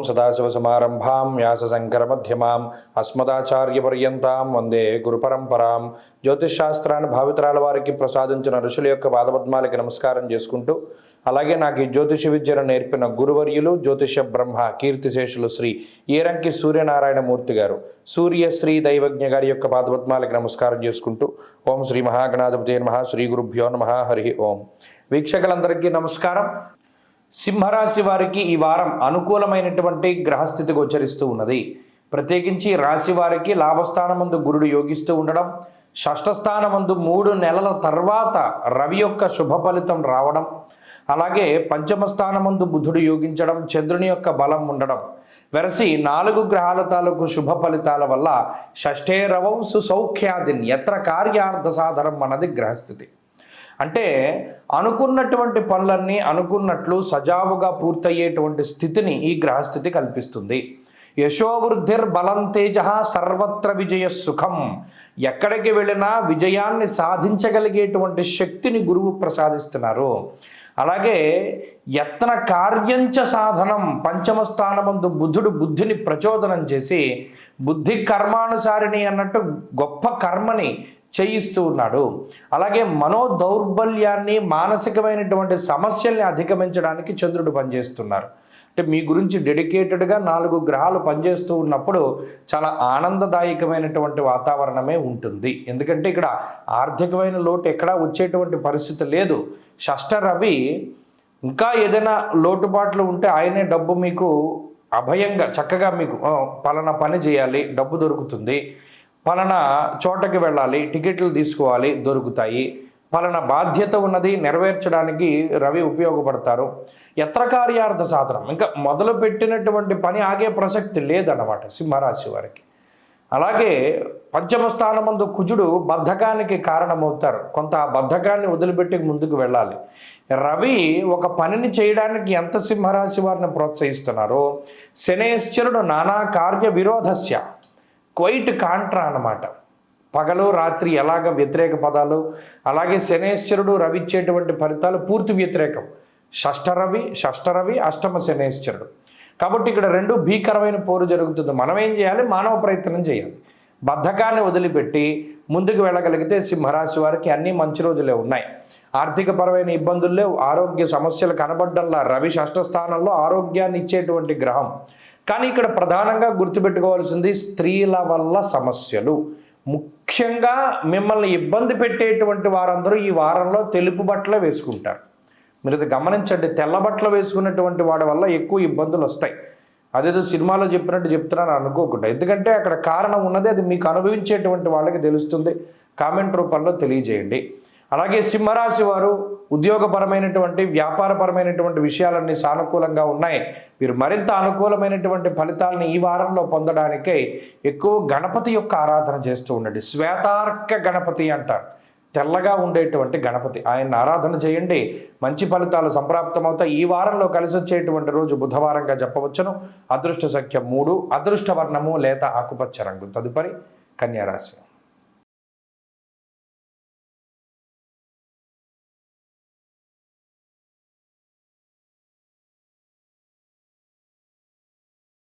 సదాశివసమారంభాం వ్యాసశంకరమధ్యమాం అస్మదాచార్యపర్యంతాం వందే గురుపరంపరాం. జ్యోతిషశాస్త్రాన్ని భావితరాల వారికి ప్రసాదించిన ఋషుల యొక్క పాదపద్మాలకి నమస్కారం చేసుకుంటూ, అలాగే నాకు ఈ జ్యోతిష విద్యను నేర్పిన గురువర్యులు జ్యోతిష బ్రహ్మ కీర్తిశేషులు శ్రీ ఏరంకి సూర్యనారాయణమూర్తి గారు, సూర్యశ్రీ దైవజ్ఞ గారి యొక్క పాదపద్మాలకి నమస్కారం చేసుకుంటూ, ఓం శ్రీ మహాగణాధిపతి నమః, శ్రీ గురుభ్యో నమః, హరి ఓం. వీక్షకులందరికీ నమస్కారం. సింహరాశి వారికి ఈ వారం అనుకూలమైనటువంటి గ్రహస్థితి గోచరిస్తూ ఉన్నది. ప్రత్యేకించి రాశి వారికి లాభస్థానమందు గురుడు యోగిస్తూ ఉండడం, షష్ఠస్థానమందు 3 నెలల తర్వాత రవి యొక్క శుభ ఫలితం రావడం, అలాగే పంచమ స్థానమందు బుధుడు యోగించడం, చంద్రుని యొక్క బలం ఉండడం, వెరసి 4 గ్రహాల తాలూకు శుభ ఫలితాల వల్ల షష్ఠే రవౌ సుసౌఖ్యాదిన్ ఎత్ర కార్యార్థ సాధనం అన్నది గ్రహస్థితి. అంటే అనుకున్నటువంటి పనులన్నీ అనుకున్నట్లు సజావుగా పూర్తయ్యేటువంటి స్థితిని ఈ గ్రహస్థితి కల్పిస్తుంది. యశోవృద్ధిర్ బలం తేజ సర్వత్ర విజయ సుఖం. ఎక్కడికి వెళ్ళినా విజయాన్ని సాధించగలిగేటువంటి శక్తిని గురువు ప్రసాదిస్తున్నారు. అలాగే యత్న కార్యంచ సాధనం, పంచమ స్థానమందు బుధుడు బుద్ధిని ప్రచోదనం చేసి బుద్ధి కర్మానుసారిణి అన్నట్టు గొప్ప కర్మని చేయిస్తూ ఉన్నాడు. అలాగే మనోదౌర్బల్యాన్ని, మానసికమైనటువంటి సమస్యల్ని అధిగమించడానికి చంద్రుడు పనిచేస్తున్నారు. అంటే మీ గురించి డెడికేటెడ్గా 4 గ్రహాలు పనిచేస్తూ ఉన్నప్పుడు చాలా ఆనందదాయకమైనటువంటి వాతావరణమే ఉంటుంది. ఎందుకంటే ఇక్కడ ఆర్థికమైన లోటు ఎక్కడా వచ్చేటువంటి పరిస్థితి లేదు. షష్ఠ రవి ఇంకా ఏదైనా లోటుపాట్లు ఉంటే ఆయనే డబ్బు మీకు అభయంగా చక్కగా మీకు పలానా పని చేయాలి, డబ్బు దొరుకుతుంది, పలానా చోటకి వెళ్ళాలి, టికెట్లు తీసుకోవాలి, దొరుకుతాయి, పలానా బాధ్యత ఉన్నది నెరవేర్చడానికి రవి ఉపయోగపడతారు. యత్ర కార్యార్థ సాధనం, ఇంకా మొదలు పెట్టినటువంటి పని ఆగే ప్రసక్తి లేదన్నమాట సింహరాశి వారికి. అలాగే పంచమ స్థానమందు కుజుడు బద్ధకానికి కారణమవుతారు. కొంత ఆ బద్ధకాన్ని వదిలిపెట్టి ముందుకు వెళ్ళాలి. రవి ఒక పనిని చేయడానికి ఎంత సింహరాశి వారిని ప్రోత్సహిస్తున్నారో, శనేశ్వరుడు నానా కార్య విరోధస్య, క్వైట్ కాంట్రా అన్నమాట. పగలు రాత్రి ఎలాగ వ్యతిరేక పదాలు, అలాగే శనేశ్వరుడు రవి ఇచ్చేటువంటి ఫలితాలు పూర్తి వ్యతిరేకం. షష్ఠరవి అష్టమ శనేశ్వరుడు. కాబట్టి ఇక్కడ 2 భీకరమైన పోరు జరుగుతుంది. మనం ఏం చేయాలి? మానవ ప్రయత్నం చేయాలి. బద్ధకాన్ని వదిలిపెట్టి ముందుకు వెళ్ళగలిగితే సింహరాశి వారికి అన్ని మంచి రోజులే ఉన్నాయి. ఆర్థికపరమైన ఇబ్బందులు లేవు, ఆరోగ్య సమస్యలు కనబడ్డంలా. రవి షష్ఠ స్థానంలో ఆరోగ్యాన్ని ఇచ్చేటువంటి గ్రహం. కానీ ఇక్కడ ప్రధానంగా గుర్తుపెట్టుకోవాల్సింది స్త్రీల వల్ల సమస్యలు. ముఖ్యంగా మిమ్మల్ని ఇబ్బంది పెట్టేటువంటి వారందరూ ఈ వారంలో తెలుపు బట్టలు వేసుకుంటారు. మీరు ఇది గమనించండి. తెల్ల బట్టలు వేసుకున్నటువంటి వాడి వల్ల ఎక్కువ ఇబ్బందులు వస్తాయి. అదేదో సినిమాలో చెప్పినట్టు చెప్తున్నాను అనుకోకుండా, ఎందుకంటే అక్కడ కారణం ఉన్నది. అది మీకు అనుభవించేటువంటి వాళ్ళకి తెలుస్తుంది. కామెంట్ రూపంలో తెలియజేయండి. అలాగే సింహరాశి వారు ఉద్యోగపరమైనటువంటి, వ్యాపారపరమైనటువంటి విషయాలన్నీ సానుకూలంగా ఉన్నాయి. మీరు మరింత అనుకూలమైనటువంటి ఫలితాలని ఈ వారంలో పొందడానికే ఎక్కువ గణపతి యొక్క ఆరాధన చేస్తూ ఉండండి. శ్వేతార్క గణపతి అంటారు, తెల్లగా ఉండేటువంటి గణపతి. ఆయన ఆరాధన చేయండి, మంచి ఫలితాలు సంప్రాప్తమవుతాయి. ఈ వారంలో కలిసి వచ్చేటువంటి రోజు బుధవారంగా చెప్పవచ్చును. అదృష్ట సంఖ్య 3, అదృష్ట వర్ణము లేత ఆకుపచ్చ రంగు. తదుపరి కన్యారాశి.